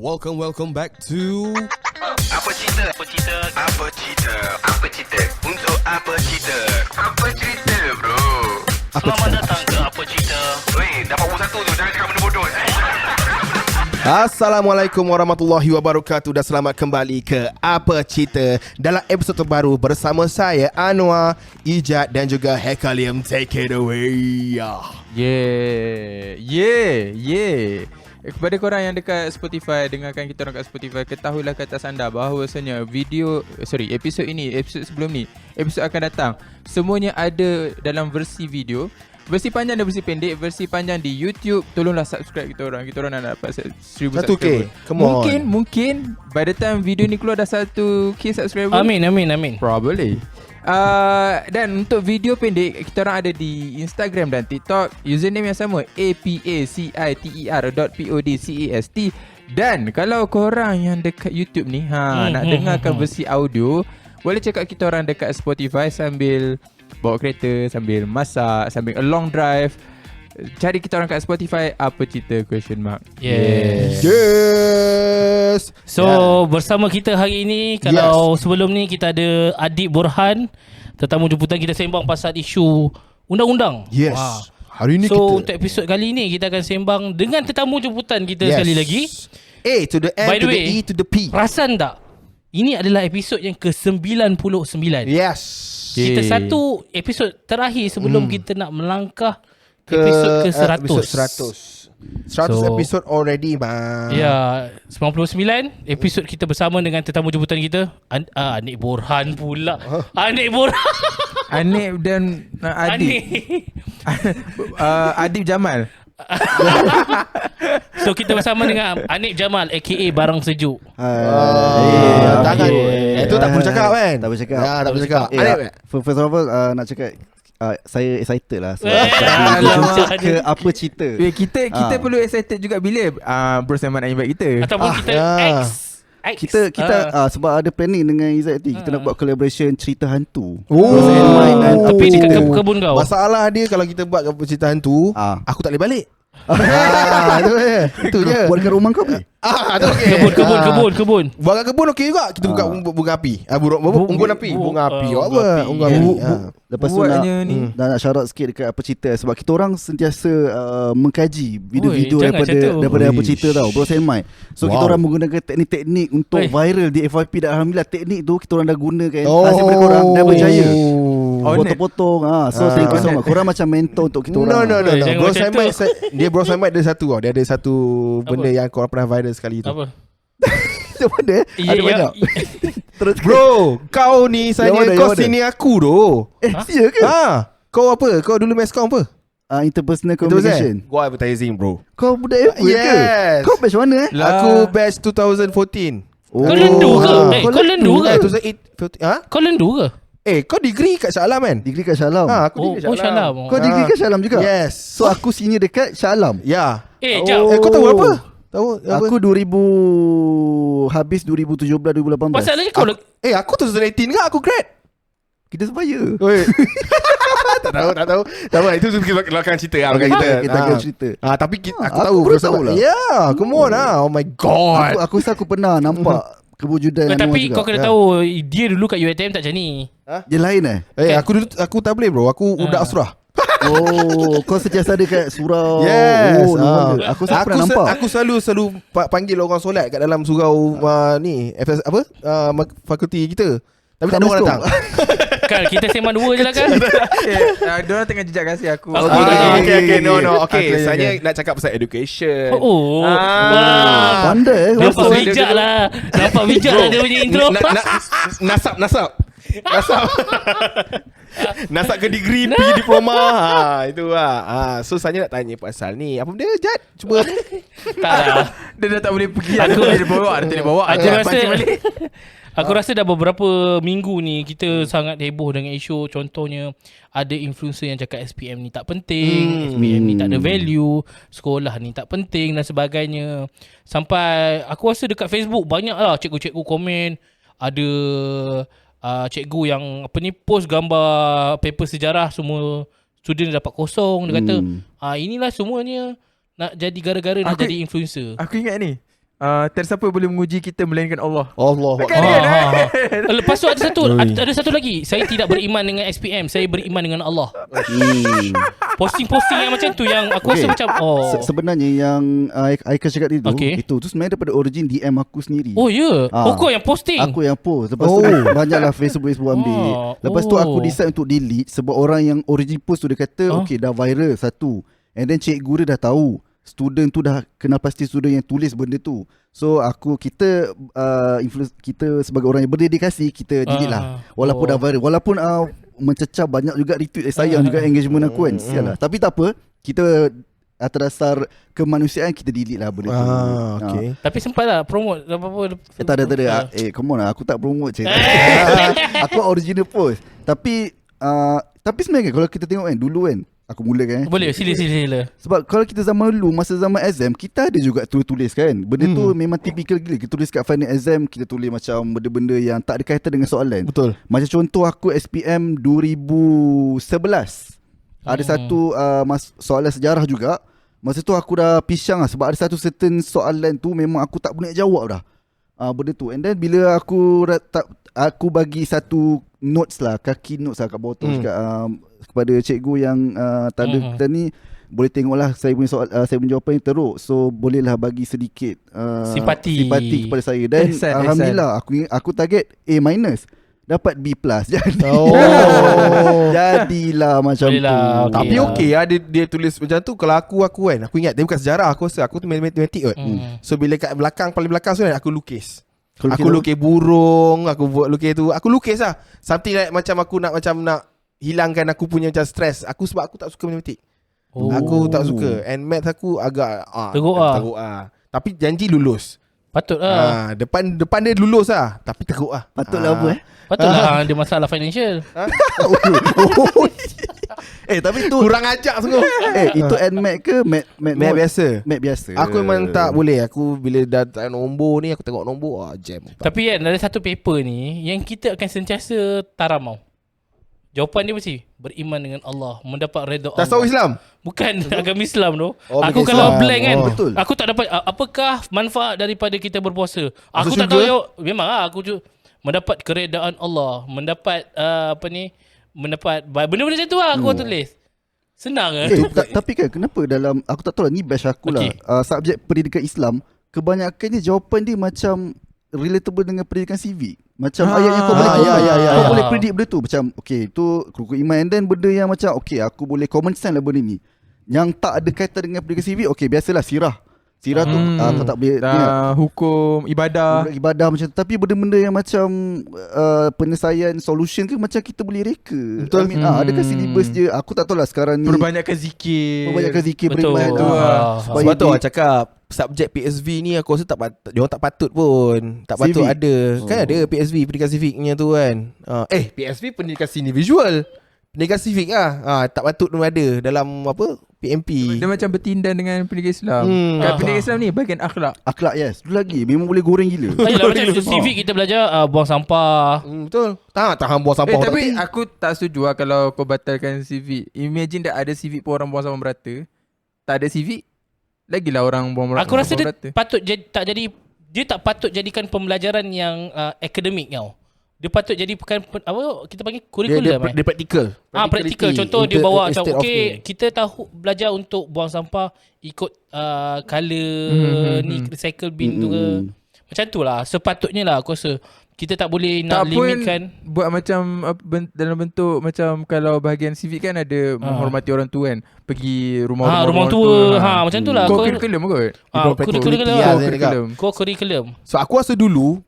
Welcome back to Apa cerita? Untuk apa cerita? Apa cerita bro? Selamat datang ke Apa Cerita. Weh, dapat buku satu tu. Jangan cakap benda bodoh. Assalamualaikum warahmatullahi wabarakatuh dan selamat kembali ke Apa Cerita dalam episod terbaru bersama saya Anwar, Ijat dan juga Hekalium. Take it away. Yeah. Kepada korang yang dekat Spotify, dengarkan kita orang kat Spotify, ketahuilah ke atas anda bahawasanya episod sebelum ni, episod akan datang, semuanya ada dalam versi video, versi panjang dan versi pendek. Versi panjang di YouTube, tolonglah subscribe kita orang nak dapat 1,000 1K. subscriber. Come on. Mungkin by the time video ni keluar dah 1K subscriber. Amin. Probably. Dan untuk video pendek, kita orang ada di Instagram dan TikTok, username yang sama, apaciter.podcast. Dan kalau korang yang dekat YouTube ni nak dengarkan versi audio, boleh check out kita orang dekat Spotify sambil bawa kereta, sambil masak, sambil a long drive. Cari kita orang kat Spotify, Apa Cerita ? Yes. So bersama kita hari ini, kalau sebelum ni kita ada Adib Borhan, tetamu jemputan, kita sembang pasal isu undang-undang. Yes. Hari ni So kita untuk episod kali ni kita akan sembang dengan tetamu jemputan kita sekali lagi. A to the N By the to the way, E to the P. Perasan tak? Ini adalah episod yang ke-99. Yes. Kita satu episod terakhir sebelum kita nak melangkah episod ke-100. Episod 100 So, episode already bang. Ya, 99 episod kita bersama dengan tetamu jemputan kita, Anik Borhan pula. Anik Borhan. Anik dan Adib. Adib Jamal. So kita bersama dengan Anik Jamal aka Barang Sejuk. Tangan. Itu tak perlu cakap kan? Tak boleh cakap. Tak perlu cakap. First of all, nak cakap saya excited lah. So, Alamak. ke apa cerita? Kita perlu excited juga bila Bro Saiman nak invite kita. Ataupun kita X. Kita sebab ada planning dengan Izzat kita nak buat collaboration cerita hantu. Tapi dekat kebun kau. Masalah dia kalau kita buat cerita hantu, aku tak boleh balik. Itu je. Buat dekat rumah kau ni? Itu okey. Kebun. Buat kat kebun okey juga. Kita buka bunga api. Unggun api. Bunga api. Apa? Unggun api. Lepas tu nak shout out sikit dekat apa cerita, sebab kita orang sentiasa mengkaji video-video daripada apa cerita tau, Bro Semai. So kita orang menggunakan teknik-teknik untuk viral di FYP, dan alhamdulillah teknik tu kita orang dah gunakan hasil daripada korang dan berjaya. Potong-potong. So thank you so much. Korang macam mentor untuk kita orang. No. Bro Semai ada satu tau. Dia ada satu benda yang korang pernah viral sekali tu. Apa? Macam mana? Ada banyak. Terus Bro, kau ni kau sini aku doh. ya ke? Kau apa? Kau dulu meskom apa? Interpersonal communication. Gua advertising bro. Kau budak apa ke? Yes. Kau batch mana? Aku batch 2014. Kau lendu ke? Kau lendu ke? 2008. Kau lendu ke? Kau degree kat Shah Alam kan? Degree kat Shah Alam. Aku degree kat Shah Alam. Kau degree kat Shah Alam juga? Yes. So aku senior dekat Shah Alam. Ya. Jap. Kau tahu apa? Tahu apa? Aku 2000 habis 2017 2018. Masalahnya kau aku 2018 ke aku grad? Kita sebaya. Tak tahu. Itu belakang cerita lah. Kita akan cerita. Tapi aku tahu. Aku tahu lah. Yeah, come on lah. Oh my god. Aku rasa aku pernah nampak kewujudan tapi juga. kau kena tahu, dia dulu kat UiTM tak macam ni. Dia lain Aku tak boleh bro. Aku budak Asrah. Kau sentiasa ada kat surau. Yes. Aku pernah nampak. Aku selalu panggil orang solat kat dalam surau ni fakulti kita. Tapi tak ada orang datang. Kan kita sembang dua je lah kan. Diorang tengah jejak kasih aku. Okay. No. Okay. Saya nak cakap pasal education. Pandai. Nampak bijak lah. Dia punya intro. Nasab Nasab ke degree pergi diploma. Itu lah. So saya nak tanya pasal ni. Apa benda Jad? Cuba. Tak lah. Dia dah tak boleh pergi. Dia bawa. Aku rasa dah beberapa minggu ni kita sangat heboh dengan isu. Contohnya ada influencer yang cakap SPM ni tak penting, SPM ni tak ada value, sekolah ni tak penting dan sebagainya. Sampai aku rasa dekat Facebook banyak lah cikgu-cikgu komen. Ada cikgu yang post gambar paper sejarah, semua student dapat kosong. Dia kata inilah semuanya nak jadi gara-gara nak jadi influencer. Aku ingat ni tiada siapa boleh menguji kita melainkan Allah. Allah. Lepas tu ada satu lagi. Saya tidak beriman dengan SPM, saya beriman dengan Allah. Posting-posting yang macam tu yang aku rasa macam Sebenarnya yang Aika cakap itu tu sebenarnya daripada origin DM aku sendiri. Oh ya. Kau yang posting. Aku yang post. Lepas tu banyaklah Facebook ambil. Lepas tu aku decide untuk delete sebab orang yang origin post tu dia kata okay dah viral satu. And then cikgu dia dah tahu student tu dah kenal pasti student yang tulis benda tu. So kita sebagai orang yang berdedikasi, kita delete lah. Walaupun dah viral, walaupun mencecah banyak juga retweet, sayang juga engagement aku kan. Sial lah. Tapi tak apa, kita atas dasar kemanusiaan kita delete lah benda tu. Okay. Tapi sempat lah promote apa-apa. Tak ada. Come on lah, aku tak promote je. Aku original post. Tapi sebenarnya kalau kita tengok kan dulu kan, aku mulakan Boleh sila. sebab kalau kita zaman dulu, masa zaman exam, kita ada juga tulis kan. Benda tu memang typical gila. Kita tulis kat final exam, kita tulis macam benda-benda yang tak ada kaitan dengan soalan. Betul. Macam contoh aku SPM 2011 ada satu soalan sejarah juga. Masa tu aku dah pisang lah sebab ada satu certain soalan tu memang aku tak boleh jawab dah. Benda tu. And then bila aku bagi satu notes lah, kaki notes lah kat bawah tu kepada cikgu yang tanda kita ni, boleh tengoklah saya punya soal, saya punya jawapan yang teruk. So bolehlah bagi sedikit simpati kepada saya. Dan alhamdulillah aku target A-, dapat B+. Jadilah macam tu. Tapi okey lah dia tulis macam tu. Kalau aku kan, aku ingat dia bukan sejarah, aku rasa aku tu matematik kot. So bila kat belakang, paling belakang tu kan, aku lukis. Aku lukis burung, aku buat lukis tu. Aku lukis lah something like macam aku nak hilangkan aku punya macam stres. Sebab aku tak suka matematik. Aku tak suka. And math aku agak teruk lah. Tapi janji lulus. Patut lah. Depan dia lulus lah. Tapi teruk lah. Patut lah apa Patut lah dia masalah financial. Tapi tu kurang ajak sungguh. Itu NMAT ke Mat biasa? Mat biasa. Aku memang tak boleh. Aku bila dah nombor ni, aku tengok nombor jam. Tapi kan ada satu paper ni yang kita akan sentiasa taramau. Jawapan dia mesti beriman dengan Allah, mendapat redha Allah. Tasawuf Islam? Bukan agama Islam tu. Islam. Aku kalau blank kan, betul. aku tak dapat apakah manfaat daripada kita berpuasa. Aku tak tahu jawab. Memang aku mendapat keredaan Allah, mendapat mendapat benda-benda macam tu lah aku tulis. Senang tapi kan kenapa dalam, aku tak tahu lah, ni batch aku lah, subjek pendidikan Islam, kebanyakannya jawapan dia macam relatable dengan pendidikan civic. Macam ayat yang kau boleh kau boleh predict benda tu. Macam okay, tu rukun iman. And then benda yang macam okay, aku boleh common sense lah benda ni. Yang tak ada kaitan dengan pendidikan civic, okay, biasalah sirah tu kau tak boleh hukum ibadah macam tu. Tapi benda-benda yang macam penyelesaian solution ke, macam kita boleh reka. Betul. Adakah syllabus je, aku tak tahu lah sekarang ni. Perbanyakkan zikir beriman tu. Sebab tu cakap subjek PSV ni aku rasa diorang tak patut pun. Tak patut ada. Kan ada PSV, pendidikan civiknya tu kan. PSV pendidikan seni visual. Pendidikan civik lah. Tak patut pun ada dalam PMP. Dia macam bertindan dengan pendidikan Islam. Kat pendidikan Islam ni bahagian akhlak. Akhlak, yes. Dulu lagi memang boleh goreng gila. Ayolah, macam civic kita belajar buang sampah. Betul. Tahan buang sampah. Tapi aku tak setuju lah kalau kau batalkan civic. Imagine dah ada civic pun orang buang sampah merata. Tak ada civic, lagilah orang buang merata. Aku rasa dia patut dia tak patut jadikan pembelajaran yang akademik tau. Dia patut jadi kita panggil kurikulum. Dia praktikal. Praktikal. Contoh dia bawa macam kita tahu belajar untuk buang sampah ikut color ni recycle bin tu ke. Macam tu lah sepatutnya lah aku rasa. Kita tak boleh nak limitkan. Buat macam dalam bentuk macam kalau bahagian civic kan ada menghormati orang tua kan. Pergi rumah tua. Macam tu lah. Kurikulum kot. Kurikulum. So aku rasa dulu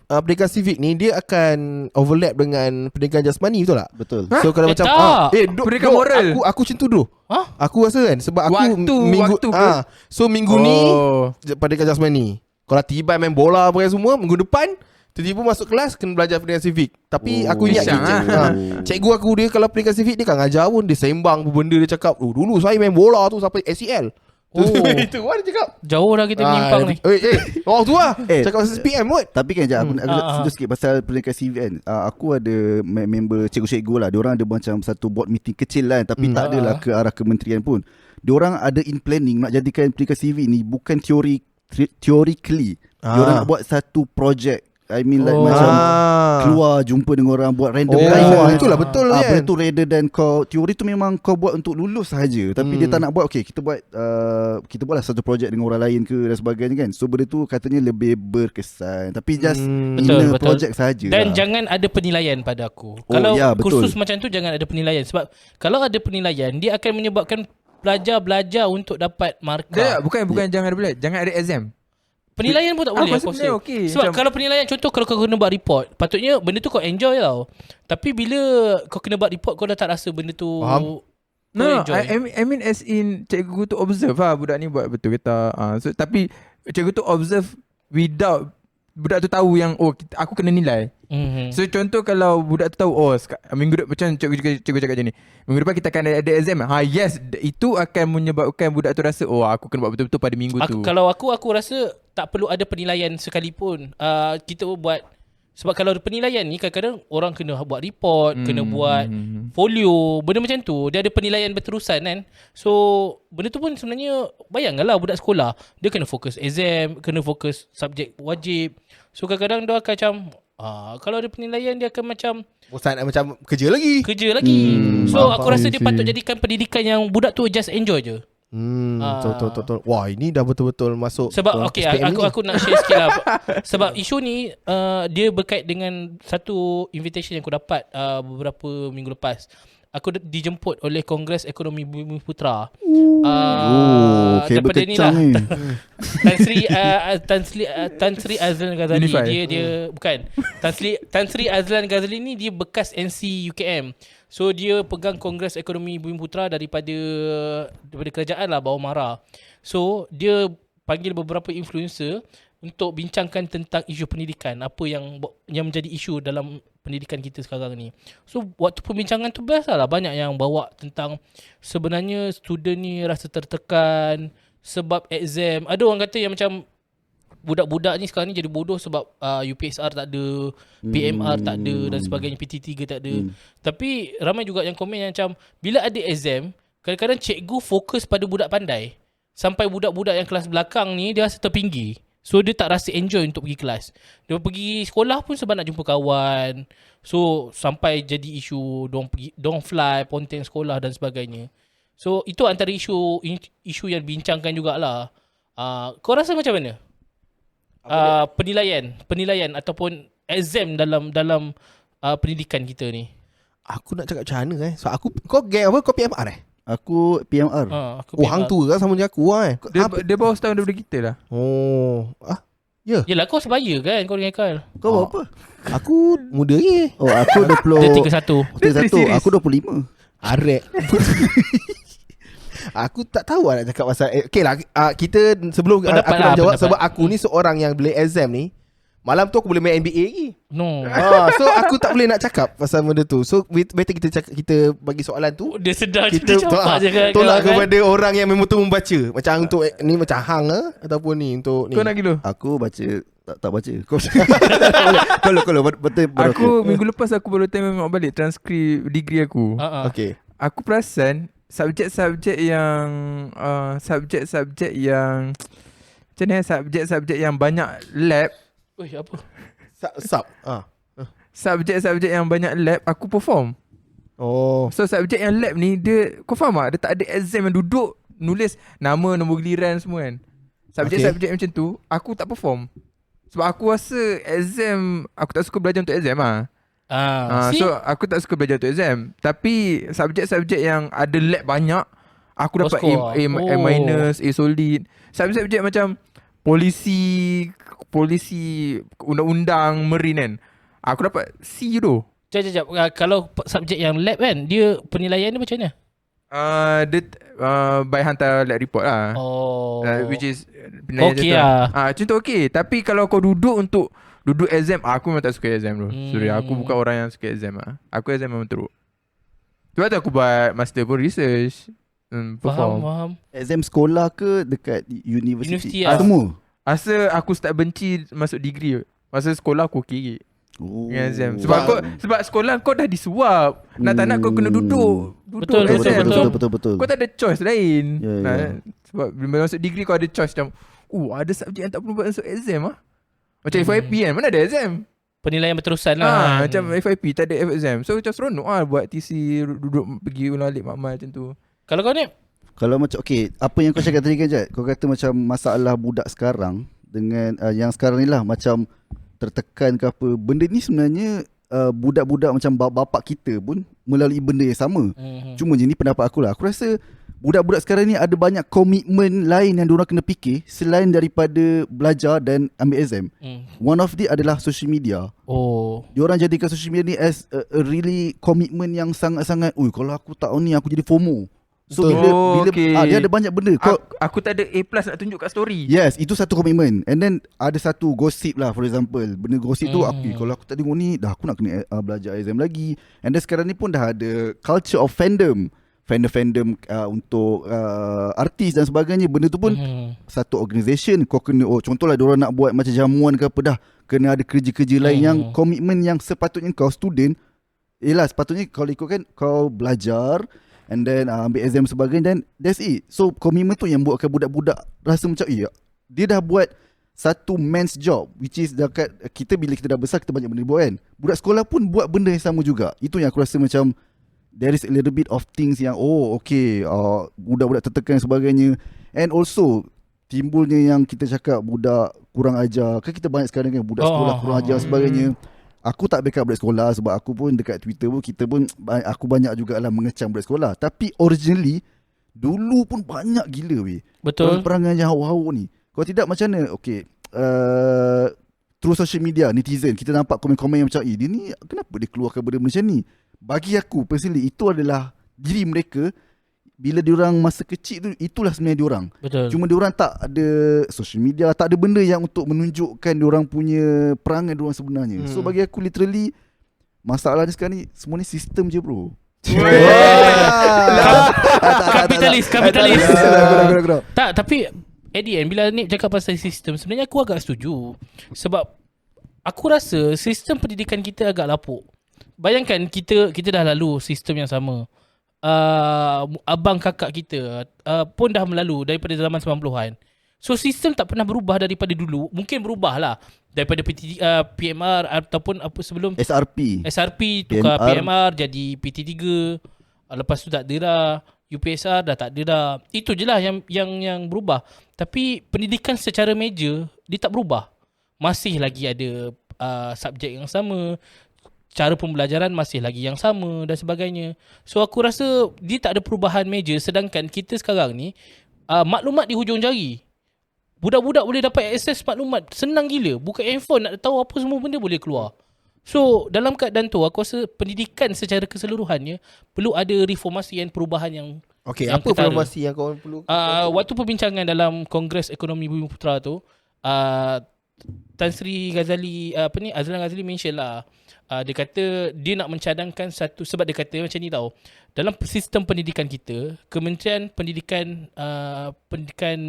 pendidikan civic ni dia akan overlap dengan pendidikan jasmani, betul tak? Betul. So kalau macam pendidikan moral. Aku macam tu dulu. Aku rasa kan sebab aku so minggu ni pendidikan jasmani. Kalau tiba main bola apa semua, minggu depan tiba-tiba masuk kelas kena belajar pendidikan civic. Tapi aku ingat cikgu aku dia kalau pendidikan civic dia kan ngajar pun dia sembang benda, dia cakap dulu saya main bola tu sampai ACL. Itu dia cakap. Jauh dah kita menyimpang ni. Tu lah cakap pasal SPM kot. Tapi kan aku setuju sikit pasal pendidikan civic kan. Aku ada member cikgu-cikgu lah. Diorang ada macam satu board meeting kecil lah, tapi tak adalah ke arah kementerian pun. Diorang ada in planning nak jadikan pendidikan civic ni bukan teori theoretically. Diorang nak buat satu project, I mean like macam keluar jumpa dengan orang buat random itulah betul kan. Benda tu rather than kau teori tu memang kau buat untuk lulus saja, tapi dia tak nak buat kita buatlah satu projek dengan orang lain ke dan sebagainya kan. So benda tu katanya lebih berkesan, tapi just inner project saja. Dan jangan ada penilaian pada aku. Kalau kursus macam tu jangan ada penilaian, sebab kalau ada penilaian dia akan menyebabkan pelajar belajar untuk dapat markah. Bukan jangan ada penilaian, jangan ada exam. Penilaian pun tak boleh aku rasa. Sebab kalau penilaian, contoh kalau kau kena buat report, patutnya benda tu kau enjoy tau. Tapi bila kau kena buat report, kau dah tak rasa benda tu I mean as in cikgu tu observe budak ni buat betul kita. So, tapi cikgu tu observe without budak tu tahu yang aku kena nilai. So contoh kalau budak tu tahu minggu depan, macam cikgu cakap macam ni, minggu depan kita akan ada exam. Yes, itu akan menyebabkan budak tu rasa aku kena buat betul-betul pada minggu tu. Kalau aku rasa tak perlu ada penilaian sekalipun. Kita buat, sebab kalau ada penilaian ni kadang-kadang orang kena buat report, kena buat folio, benda macam tu. Dia ada penilaian berterusan kan. So benda tu pun sebenarnya, bayangkanlah budak sekolah, dia kena fokus exam, kena fokus subjek wajib. So kadang-kadang dia akan macam kalau ada penilaian dia akan macam bosan, macam kerja lagi. So aku rasa dia patut jadikan pendidikan yang budak tu just enjoy je. Betul. Wah, ini dah betul-betul masuk. Sebab aku nak share sikit lah. Sebab isu ni dia berkait dengan satu invitation yang aku dapat beberapa minggu lepas. Aku dijemput oleh Kongres Ekonomi Bumiputra. Daripada ni lah. Tan Sri Azlan Ghazali. Dia bukan. Tan Sri Azlan Ghazali ni dia bekas NC UKM. So dia pegang Kongres Ekonomi Bumiputra daripada kerajaan lah, bawah MARA. So dia panggil beberapa influencer untuk bincangkan tentang isu pendidikan, apa yang menjadi isu dalam pendidikan kita sekarang ni. So waktu perbincangan tu biasalah banyak yang bawa tentang sebenarnya student ni rasa tertekan sebab exam. Ada orang kata yang macam budak-budak ni sekarang ni jadi bodoh sebab UPSR tak ada, PMR tak ada dan sebagainya, PT3 tak ada. Tapi ramai juga yang komen yang macam bila ada exam, kadang-kadang cikgu fokus pada budak pandai sampai budak-budak yang kelas belakang ni dia rasa terpinggir. So dia tak rasa enjoy untuk pergi kelas. Dia pergi sekolah pun sebab nak jumpa kawan. So sampai jadi isu dorang fly ponteng sekolah dan sebagainya. So itu antara isu yang dibincangkan jugalah. Kau rasa macam mana? Penilaian ataupun exam dalam pendidikan kita ni. Aku nak cakap macam mana So kau geng apa? Kau PMR Aku PMR. Aku PMR. Hang tu kan sama macam aku Dia bawah setahun daripada kita lah. Ya. Yelah kau sebaya kan kau dengan Haikal. Kau berapa? Aku muda ni. Aku 20. Dia 31. Aku 25. Arek. Aku tak tahu nak cakap pasal okay lah, kita sebelum aku nak jawab sebab aku ni seorang yang boleh exam ni. Malam tu aku boleh main NBA lagi. No. So aku tak boleh nak cakap pasal benda tu. So better kita bagi soalan tu. Dia sedar kita tolak kepada orang yang memang membaca. Macam untuk ni macam hang ataupun ni untuk ni. Kau nak gila? Aku baca tak baca. Kalau betul. Aku minggu lepas aku baru tengok balik transkrip degree aku. Okay. Aku perasan subjek-subjek yang macam ni, subjek-subjek yang banyak lab. Apa? Subjek-subjek yang banyak lab aku perform. So subjek yang lab ni dia, kau faham tak? Dia tak ada exam yang duduk nulis nama, nombor giliran semua kan. Subjek-subjek macam tu aku tak perform. Sebab aku rasa exam, aku tak suka belajar untuk exam so aku tak suka belajar untuk exam. Tapi subjek-subjek yang ada lab banyak, aku dapat A minus, A solid. Subjek-subjek macam polisi, undang-undang, marine kan, aku dapat C tu. Sekejap. Kalau subjek yang lab kan, dia penilaian dia macam mana? Dia by hantar lab report lah. Which is okay lah. Macam tu okay. Tapi kalau kau duduk exam, aku memang tak suka exam tu. Sorry, aku bukan orang yang suka exam Aku exam memang teruk. Sebab tu aku buat master pun research. Faham. Exam sekolah ke dekat universiti? Semua. Asa aku start benci masuk degree. Masa sekolah aku okay dengan exam. Sebab sekolah kau dah disuap. Nak tak nak kau kena duduk Betul. Kau tak ada choice lain. Sebab bila masuk degree kau ada choice macam ada subjek yang tak perlu buat masuk exam ah. Macam FYP kan, mana ada exam. Penilaian berterusan lah. Macam FYP tak ada exam. So macam seronok buat TC, duduk pergi ulang alik mak macam tu. Kalau kau ni Kalau macam apa yang kau cakap tadi kan Jad, kau kata macam masalah budak sekarang dengan yang sekarang ni lah, macam tertekan ke apa. Benda ni sebenarnya budak-budak macam bapak kita pun melalui benda yang sama. Cuma je ni pendapat aku lah. Aku rasa budak-budak sekarang ni ada banyak komitmen lain yang diorang kena fikir selain daripada belajar dan ambil exam. One of it adalah social media. Diorang jadikan social media ni as a really komitmen yang sangat-sangat, kalau aku tak ni aku jadi FOMO. So bila dia ada banyak benda. Aku tak ada A+ nak tunjuk kat story. Yes, itu satu komitmen. And then ada satu gosip lah, for example. Benda gosip tu kalau aku tak tengok ni, dah aku nak kena belajar exam lagi. And then sekarang ni pun dah ada culture of fandom untuk artis dan sebagainya. Benda tu pun satu organisation. Kau kena, contohlah diorang nak buat macam jamuan ke apa, dah kena ada kerja-kerja lain yang komitmen yang sepatutnya kau student, yelah sepatutnya kalau ikutkan kau belajar and then ambil exam sebagainya, then that's it. So komitmen tu yang buatkan budak-budak rasa macam dia dah buat satu man's job, which is dekat kita bila kita dah besar kita banyak benda buat kan. Budak sekolah pun buat benda yang sama juga. Itu yang aku rasa macam there is a little bit of things yang budak-budak tertekan sebagainya. And also timbulnya yang kita cakap budak kurang ajar. Kan kita banyak sekarang kan budak sekolah kurang ajar sebagainya. Aku tak backup budak sekolah sebab aku pun dekat Twitter pun aku banyak jugalah mengecam budak sekolah. Tapi originally dulu pun banyak gila weh. Betul. Perangai yang hauk-hauk ni. Kalau tidak macam mana? Okay, through social media, netizen, kita nampak komen-komen yang macam dia ni kenapa dia keluarkan benda macam ni. Bagi aku personally, itu adalah diri mereka. Bila diorang masa kecil tu, itulah sebenarnya diorang. Betul. Cuma diorang tak ada social media, tak ada benda yang untuk menunjukkan diorang punya perangai diorang sebenarnya. So bagi aku literally masalah ni sekarang ni semua ni sistem je bro. Kapitalis. Tak, tapi at the end bila Nip cakap pasal sistem, sebenarnya aku agak setuju. Sebab aku rasa sistem pendidikan kita agak lapuk. Bayangkan kita dah lalu sistem yang sama. Abang kakak kita pun dah melalu daripada zaman 90-an. So sistem tak pernah berubah daripada dulu. Mungkin berubah lah daripada PMR ataupun apa sebelum SRP tukar PMR jadi PT3. Lepas tu tak ada dah UPSR, dah tak ada dah. Itu je lah yang berubah. Tapi pendidikan secara meja dia tak berubah. Masih lagi ada subjek yang sama, cara pembelajaran masih lagi yang sama dan sebagainya. So aku rasa dia tak ada perubahan meja. Sedangkan kita sekarang ni maklumat di hujung jari. Budak-budak boleh dapat akses maklumat senang gila. Buka handphone nak tahu apa semua benda boleh keluar. So dalam keadaan tu aku rasa pendidikan secara keseluruhannya perlu ada reformasi dan perubahan yang apa reformasi yang kau perlu? Waktu perbincangan dalam Kongres Ekonomi Bumi Putra tu, Tan Sri Ghazali Azlan Ghazali mention lah. Dia kata dia nak mencadangkan satu, sebab dia kata macam ni tau, dalam sistem pendidikan kita, Kementerian Pendidikan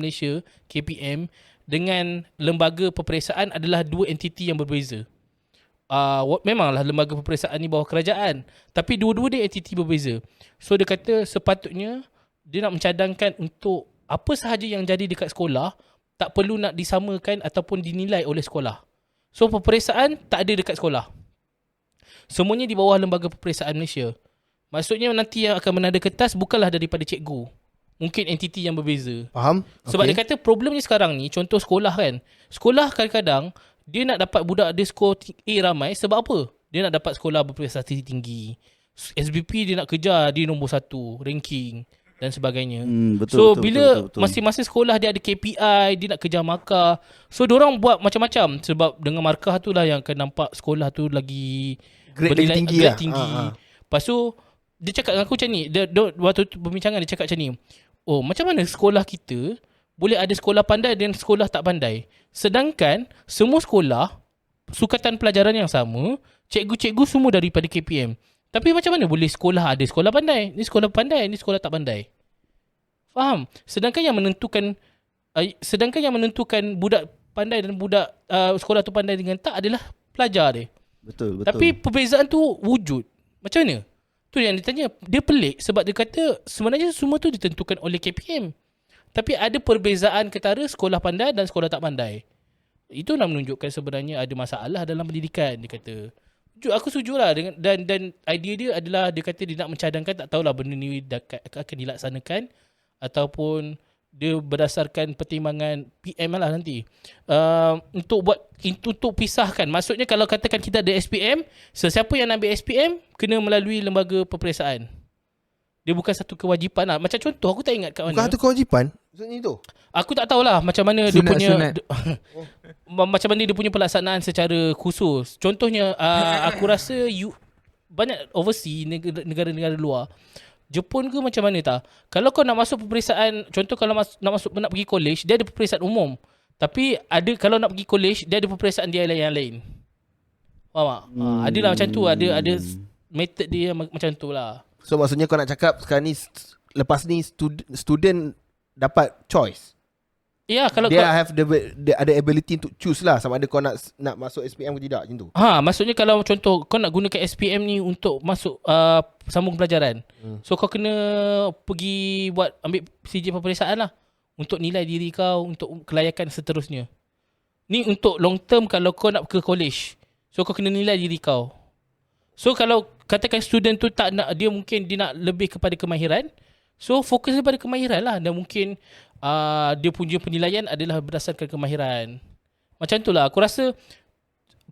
Malaysia KPM dengan Lembaga Peperiksaan adalah dua entiti yang berbeza. Memanglah lembaga peperiksaan ni bawah kerajaan, tapi dua-dua dia entiti berbeza. So dia kata sepatutnya dia nak mencadangkan untuk apa sahaja yang jadi dekat sekolah tak perlu nak disamakan ataupun dinilai oleh sekolah. So peperiksaan tak ada dekat sekolah, semuanya di bawah Lembaga Peperiksaan Malaysia. Maksudnya nanti yang akan menada kertas bukanlah daripada cikgu, mungkin entiti yang berbeza. Faham? Sebab dia kata problemnya sekarang ni, contoh sekolah kan, sekolah kadang-kadang dia nak dapat budak dia skor A ramai. Sebab apa? Dia nak dapat sekolah berprestasi tinggi. SBP dia nak kejar, dia nombor 1 ranking dan sebagainya. Bila masing-masing sekolah dia ada KPI, dia nak kejar markah. So diorang buat macam-macam sebab dengan markah tu lah yang akan nampak sekolah tu lagi grade tinggi. Lepas tu dia cakap dengan aku macam ni, waktu perbincangan dia cakap macam ni, macam mana sekolah kita boleh ada sekolah pandai dan sekolah tak pandai, sedangkan semua sekolah sukatan pelajaran yang sama, cikgu-cikgu semua daripada KPM. Tapi macam mana boleh sekolah ada sekolah pandai, ni sekolah pandai, ni sekolah tak pandai? Faham? Sedangkan yang menentukan budak pandai dan budak sekolah tu pandai dengan tak adalah pelajar dia. Betul. Tapi perbezaan tu wujud. Macam mana? Tu yang dia tanya. Dia pelik sebab dia kata sebenarnya semua tu ditentukan oleh KPM. Tapi ada perbezaan ketara sekolah pandai dan sekolah tak pandai. Itu nak menunjukkan sebenarnya ada masalah dalam pendidikan, dia kata. Aku setuju lah dengan, dan idea dia adalah dia kata dia nak mencadangkan, tak tahulah benda ni akan dilaksanakan ataupun dia berdasarkan pertimbangan PM lah nanti. Untuk pisahkan. Maksudnya kalau katakan kita ada SPM, sesiapa yang nak ambil SPM kena melalui lembaga peperiksaan. Dia bukan satu kewajipan lah. Macam contoh, aku tak ingat kat mana. Bukan satu kewajipan? Maksudnya itu? Aku tak tahulah macam mana dia punya macam mana dia punya pelaksanaan secara khusus. Contohnya aku rasa banyak overseas negara-negara luar. Jepun ke macam mana tak? Kalau kau nak masuk peperiksaan, contoh kalau nak pergi college, dia ada peperiksaan umum. Tapi kalau nak pergi college, dia ada peperiksaan dia yang lain. Faham tak? Adalah macam tu, ada method dia macam tu lah. So maksudnya kau nak cakap sekarang ni, lepas ni student dapat choice. Ya, kalau dia ada ability untuk choose lah sama ada kau nak masuk SPM ke tidak, macam tu. Maksudnya kalau contoh kau nak gunakan SPM ni untuk masuk sambung pelajaran. So kau kena pergi ambil CJ peperiksaan lah untuk nilai diri kau, untuk kelayakan seterusnya. Ni untuk long term kalau kau nak ke college. So kau kena nilai diri kau. So kalau katakan student tu tak nak, dia nak lebih kepada kemahiran. So fokus pada kemahiran lah, dan mungkin dia punya penilaian adalah berdasarkan kemahiran. Macam tu lah. Aku rasa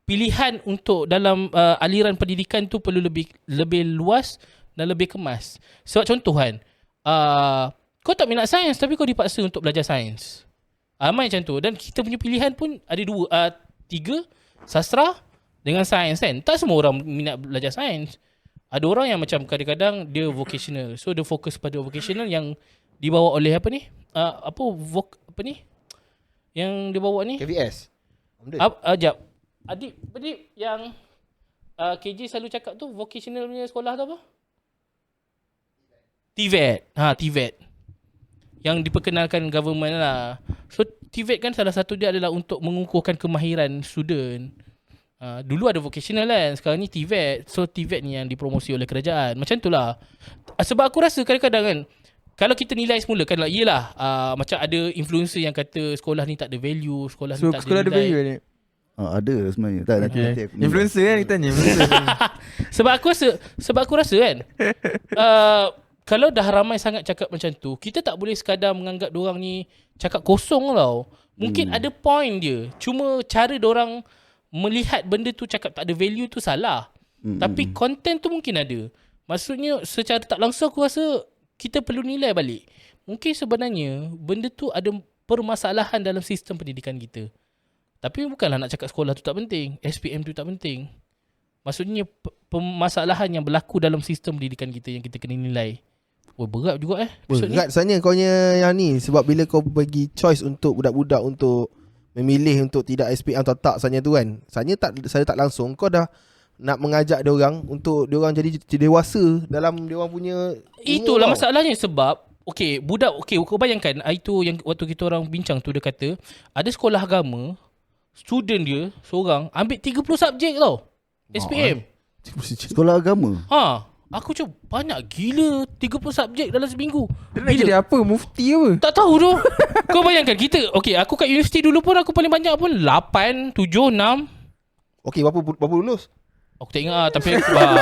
pilihan untuk dalam aliran pendidikan tu perlu lebih luas dan lebih kemas. Sebab contoh kan, kau tak minat sains tapi kau dipaksa untuk belajar sains. Macam tu. Dan kita punya pilihan pun ada 3, sastra dengan sains kan. Tak semua orang minat belajar sains. Ada orang yang macam kadang-kadang dia vocational. So dia fokus pada vocational yang dibawa oleh apa ni? Apa ni? Yang dia bawa ni? KVS. Jap. Adik yang KJ selalu cakap tu, vocational punya sekolah tu apa? TVET. TVET. Yang diperkenalkan government lah. So TVET kan salah satu dia adalah untuk mengukuhkan kemahiran student. Dulu ada vocational kan, sekarang ni TVET. So TVET ni yang dipromosi oleh kerajaan. Macam tu lah. Sebab aku rasa kadang-kadang kan, kalau kita nilai semula kan, yelah macam ada influencer yang kata sekolah ni tak ada value, sekolah ni tak ada nilai. Ada value ni? Ada sebenarnya. Tak, nanti aku influencer kan kita tanya. Sebab aku rasa kan, kalau dah ramai sangat cakap macam tu, kita tak boleh sekadar menganggap diorang ni cakap kosong tau. Mungkin ada point dia. Cuma cara diorang melihat benda tu cakap tak ada value tu salah. Tapi content tu mungkin ada. Maksudnya secara tak langsung aku rasa kita perlu nilai balik. Mungkin sebenarnya benda tu ada permasalahan dalam sistem pendidikan kita. Tapi bukanlah nak cakap sekolah tu tak penting, SPM tu tak penting. Maksudnya permasalahan yang berlaku dalam sistem pendidikan kita yang kita kena nilai. Berat juga berat sebenarnya kau yang ni. Sebab bila kau bagi choice untuk budak-budak untuk memilih untuk tidak SPM atau tak sebenarnya tu kan, saya tak langsung kau dah nak mengajak dia orang untuk dia orang jadi dewasa dalam dia orang punya. Itulah masalahnya. Sebab budak kau bayangkan itu yang waktu kita orang bincang tu, dia kata ada sekolah agama, student dia seorang ambil 30 subjek tau SPM. Sekolah agama. Aku cakap banyak gila 30 subjek dalam seminggu. Dia nak jadi apa? Mufti apa? Tak tahu tu. Kau bayangkan kita, aku kat universiti dulu pun aku paling banyak pun 8, 7, 6. Berapa lulus? Aku tak ingat tapi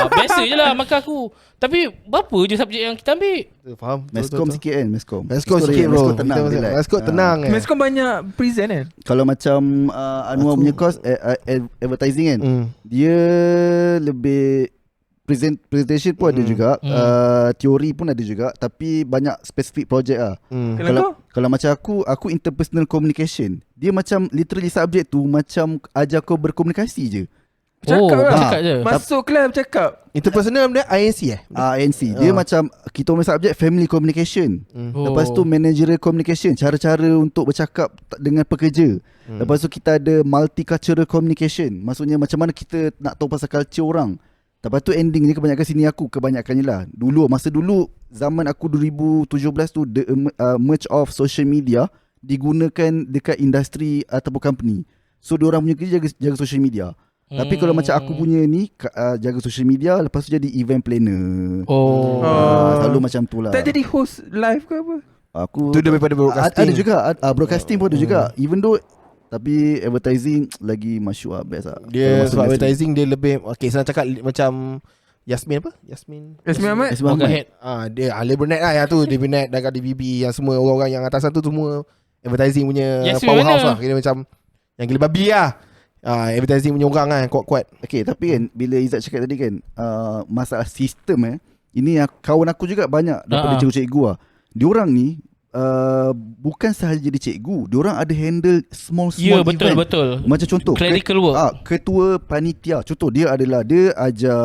biasa je lah maka aku. Tapi berapa je subjek yang kita ambil? Faham. Meskom sikit kan. Meskom sikit bro. Meskom tenang. Meskom tenang kan. Meskom banyak present kan. Kalau macam Anwar punya course advertising kan, dia lebih presentation pun ada juga, teori pun ada juga, tapi banyak specific project lah. Kalau macam aku interpersonal communication, dia macam literally subject tu macam ajar kau berkomunikasi je. Cakap je. Masuk kelas bercakap. Interpersonal dia INC INC. Dia macam kita punya subjek family communication. Lepas tu managerial communication, cara-cara untuk bercakap dengan pekerja. Lepas tu kita ada multicultural communication. Maksudnya macam mana kita nak tahu pasal culture orang. Lepas tu ending ni kebanyakan sini aku kebanyakannya lah. Masa dulu zaman aku 2017 tu the merge of social media digunakan dekat industri ataupun company. So diorang punya kerja jaga social media. Tapi kalau macam aku punya ni jaga social media, lepas tu jadi event planner. Selalu macam tu lah. Tak jadi host live ke apa? Aku tu daripada broadcasting. Ada juga broadcasting pun ada juga. Even though tapi advertising lagi masyuk best lah. Dia sebab advertising dia lebih senang cakap macam Yasmin apa? Yasmin Ahmad. Head. Dia Lebernet lah yang tu. Lebernet dan DBB yang semua orang-orang yang atas tu semua advertising punya Yasmin powerhouse mana? lah. Kira macam yang gila babi lah. Advertising punya orang kan kuat-kuat. Okay, tapi kan bila Izzat cakap tadi kan masalah sistem ini kawan aku juga banyak daripada cikgu-cikgu lah. Diorang ni bukan sahaja jadi cikgu, diorang ada handle small event. Betul. Macam contoh clerical work. Ketua panitia. Contoh dia ajar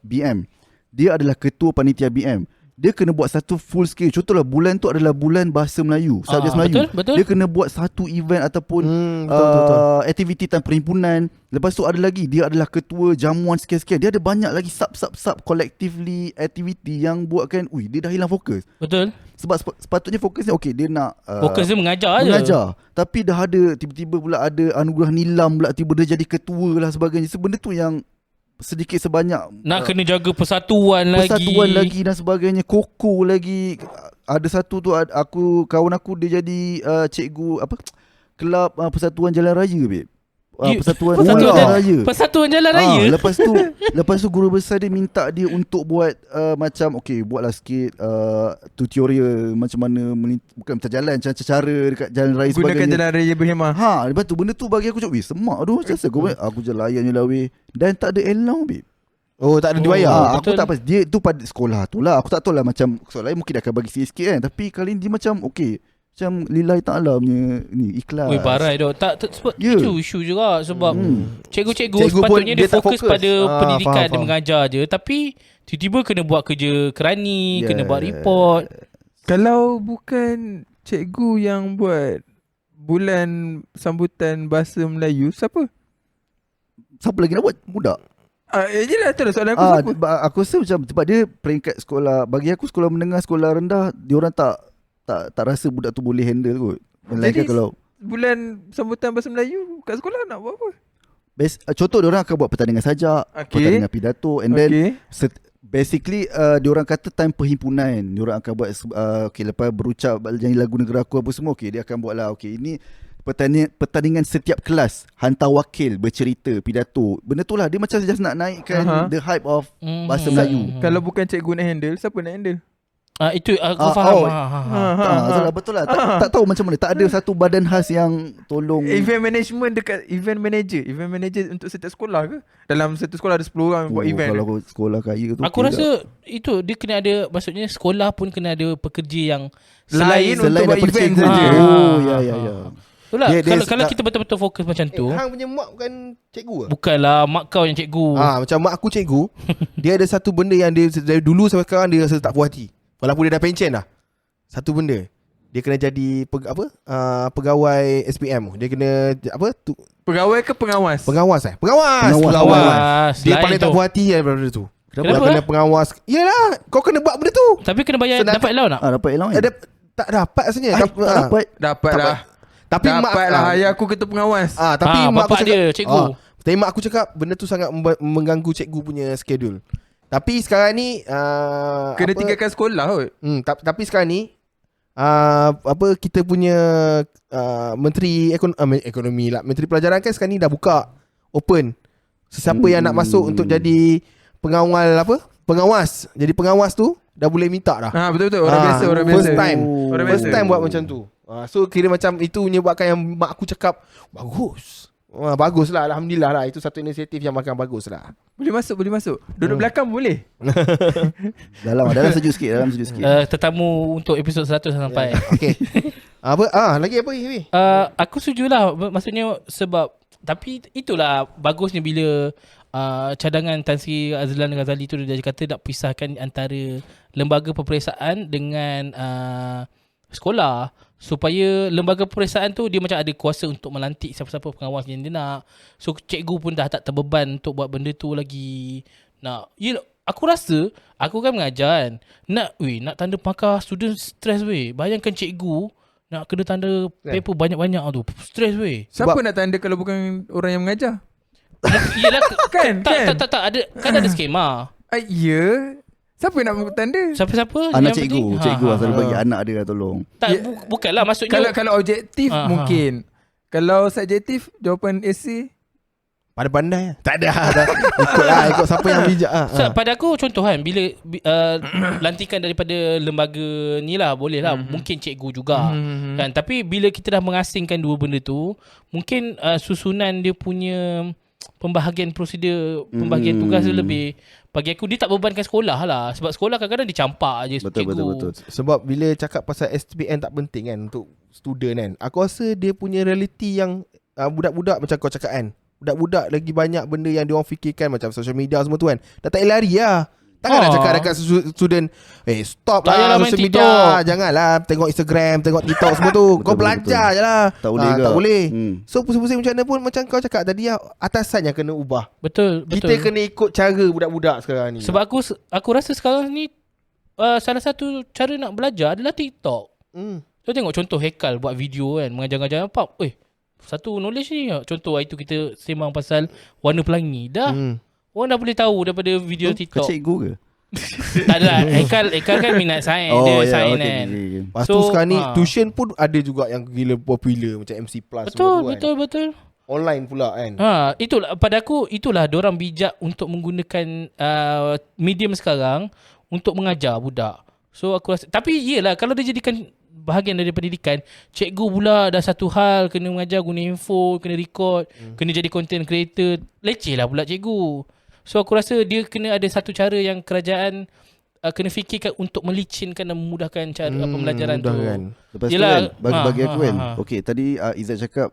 BM. Dia adalah ketua panitia BM. Dia kena buat satu full scale. Contohlah bulan tu adalah bulan bahasa Melayu, subjek Melayu. Betul. Dia kena buat satu event ataupun betul. aktiviti tanpa perhimpunan. Lepas tu ada lagi, dia adalah ketua jamuan sekian-sekian. Dia ada banyak lagi sub collectively activity yang buatkan dia dah hilang fokus. Betul. Sebab sepatutnya fokusnya dia nak Fokus dia mengajar je. Tapi dah ada tiba-tiba pula ada anugerah nilam pula, tiba dia jadi ketua lah sebagainya. Benda tu yang sedikit sebanyak nak kena jaga persatuan lagi dan sebagainya. Koko lagi. Ada satu tu kawan aku dia jadi cikgu kelab persatuan jalan raya babe. Persatuan Jalan Raya. Lepas tu guru besar dia minta dia untuk buat macam buatlah sikit tutorial macam mana bukan macam jalan, macam cara dekat jalan raya sebagainya. Gunakan jalan raya berhemah. Lepas tu benda tu bagi aku cakap semak tu. Aku je layan je lah weh. Dan tak ada allow babe. Tak ada dibayar. Aku tak pasti. Dia tu pada sekolah tu lah. Aku tak tahu lah macam sekolah lain mungkin dia akan bagi sikit-sikit kan. Tapi kali ni dia macam macam lillahi ta'ala punya ni ikhlas. Barai dok. Tak sebab itu isu juga sebab cikgu-cikgu Cikgu sepatutnya dia tak fokus pada pendidikan, faham. dia mengajar je, tapi tiba-tiba kena buat kerja kerani, kena buat report. Kalau bukan cikgu yang buat bulan sambutan bahasa Melayu, siapa? Siapa lagi nak buat? Budak. Yelah, tu lah soalan aku. Aku rasa macam sebab dia peringkat sekolah, bagi aku sekolah menengah, sekolah rendah, diorang tak rasa budak tu boleh handle kot. Melainkan kalau bulan sambutan bahasa Melayu kat sekolah nak buat apa? Contoh diorang akan buat pertandingan sajak, pertandingan pidato, and then basically diorang kata time perhimpunan. Diorang akan buat lepas berucap nyanyi lagu negara aku apa semua, dia akan buat lah ini pertandingan setiap kelas, hantar wakil bercerita pidato. Benda tu lah dia macam just nak naikkan the hype of bahasa Melayu. Kalau bukan cikgu nak handle, siapa nak handle? Itu aku faham. Betul lah. Tak tahu macam mana. Tak ada satu badan khas yang tolong. Event management dekat event manager untuk setiap sekolah ke? Dalam satu sekolah ada 10 orang buat event. Kalau sekolah kaya tu aku rasa itu dia kena ada, maksudnya sekolah pun kena ada pekerja yang selain untuk buat event saja. Ya. Itulah, kalau kita betul-betul fokus macam tu. Hang punya mak bukan cikgu ke? Bukanlah, mak kau yang cikgu. Macam mak aku cikgu. Dia ada satu benda yang dia dari dulu sampai sekarang dia rasa tak puas hati. Walaupun dia dah pension dah. Satu benda, dia kena jadi pegawai SPM. Dia kena pegawai ke pengawas? Pengawas. Dia paling tak puas hati daripada tu. Kenapa? Kena pengawas. Yelah, kau kena buat benda tu. Tapi kena bayar, dapat allowance tak? Dapat allowance. Tak dapat rasanya. Dapat lah. Tapi mak lah, ayah aku ketua pengawas. Tapi mak aku bapak dia cikgu. Tapi mak aku cakap benda tu sangat mengganggu cikgu punya schedule. Tapi sekarang ni kena tinggalkan sekolah kot. Tapi sekarang ni kita punya menteri ekonomi lah, menteri pelajaran kan sekarang ni dah buka open sesiapa yang nak masuk untuk jadi pengawas. Jadi pengawas tu dah boleh minta dah. Betul orang biasa. First time buat macam tu. So kira macam itu menyebabkan yang mak aku cakap baguslah, alhamdulillah lah. Itu satu inisiatif yang makan bagus lah. Boleh masuk. Duduk belakang boleh. Dalam sejuk sikit, Tetamu untuk episod 100 sampai. Okay. Lagi apa ni? Aku setujulah, maksudnya sebab, tapi itulah bagusnya bila cadangan Tan Sri Azlan Ghazali tu dia kata nak pisahkan antara lembaga peperiksaan dengan sekolah, supaya lembaga peperiksaan tu dia macam ada kuasa untuk melantik siapa-siapa pengawas yang dia nak. So cikgu pun dah tak terbeban untuk buat benda tu lagi. Aku rasa aku kan mengajar kan, nak tanda pakar student stress weh. Bayangkan cikgu nak kena tanda paper banyak-banyak tu, stress weh. Siapa nak tanda kalau bukan orang yang mengajar? Yelah kan tak ada, kan ada skema. Ya. Siapa nak tanda? Siapa-siapa Anak yang cikgu. penting. Cikgu selalu bagi anak dia tolong. Tak, Ya. bukanlah maksudnya. Kalau objektif mungkin. Kalau subjektif jawapan essay Pandai-pandai. Tak ada. Ikut siapa yang bijak. Pada aku contoh kan, bila lantikan daripada lembaga ni lah, boleh lah. Mungkin cikgu juga kan. Tapi bila kita dah mengasingkan dua benda tu, mungkin susunan dia punya pembahagian prosedur, pembahagian tugas dia lebih, bagi aku dia tak bebankan sekolah lah. Sebab sekolah kadang-kadang dicampak je cikgu. Betul. Sebab bila cakap pasal SPM tak penting kan untuk student kan, aku rasa dia punya reality yang budak-budak macam kau cakap kan, budak-budak lagi banyak benda yang diorang fikirkan macam social media semua tu kan. Dah tak lari lah. Takkan nak cakap dekat student, stop Payahlah lah main social media. Janganlah tengok Instagram, tengok TikTok semua tu. Kau belajar je lah. Tak boleh ke? Tak boleh. So Hmm. pusing-pusing macam mana pun, macam kau cakap tadi, atasan yang kena ubah. Betul. Kita kena ikut cara budak-budak sekarang ni. Sebab aku rasa sekarang ni salah satu cara nak belajar adalah TikTok. So tengok contoh Hekal buat video kan, mengajar-ngajar apa. Satu knowledge ni. Contoh itu kita sembang pasal warna pelangi. Dah. Orang dah boleh tahu daripada video TikTok. Kau cikgu ke? Tak adalah. Hekal kan minat sains. Dia sains kan. Lepas tu sekarang ni tuition pun ada juga yang gila popular macam MC Plus semua tu kan. Betul. Online pula kan. Itulah pada aku, itulah diorang bijak untuk menggunakan medium sekarang untuk mengajar budak. So aku rasa, tapi iyalah kalau dia jadikan bahagian dari pendidikan, cikgu pula dah satu hal kena mengajar guna info, kena record, kena jadi content creator, leceh lah pula cikgu. So aku rasa dia kena ada satu cara yang kerajaan kena fikirkan untuk melicinkan dan memudahkan cara pembelajaran tu. Lepas tu kan, bagi aku kan, okay, tadi Izzat cakap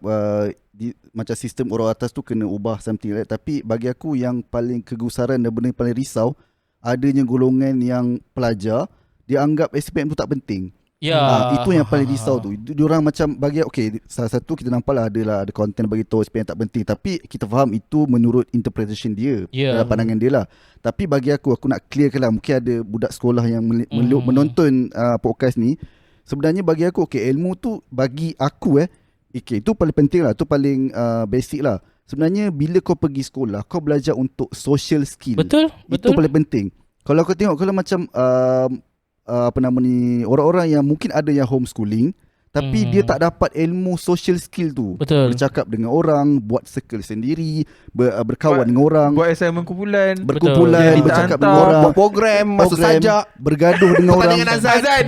macam sistem orang atas tu kena ubah something like that. Tapi bagi aku yang paling kegusaran dan benda yang paling risau, adanya golongan yang pelajar dia anggap SPM tu tak penting. Itu yang paling risau tu. Diorang macam bagi, okay, salah satu kita nampak lah ada konten bagi tahu SPM tak penting, tapi kita faham itu menurut interpretation dia, dalam pandangan dia lah. Tapi bagi aku nak clearkan lah, mungkin ada budak sekolah yang menonton podcast ni. Sebenarnya bagi aku, okay, ilmu tu bagi aku okay, itu paling penting lah, tu paling basic lah. Sebenarnya bila kau pergi sekolah, kau belajar untuk social skill. Betul. Itu paling penting. Kalau kau tengok, kalau macam orang-orang yang mungkin ada yang homeschooling, tapi dia tak dapat ilmu social skill tu. Betul. Bercakap dengan orang, buat circle sendiri, berkawan dengan orang, buat assignment kumpulan, bercakap dengan orang, buat program, masuk sajak, bergaduh dengan orang, Azan.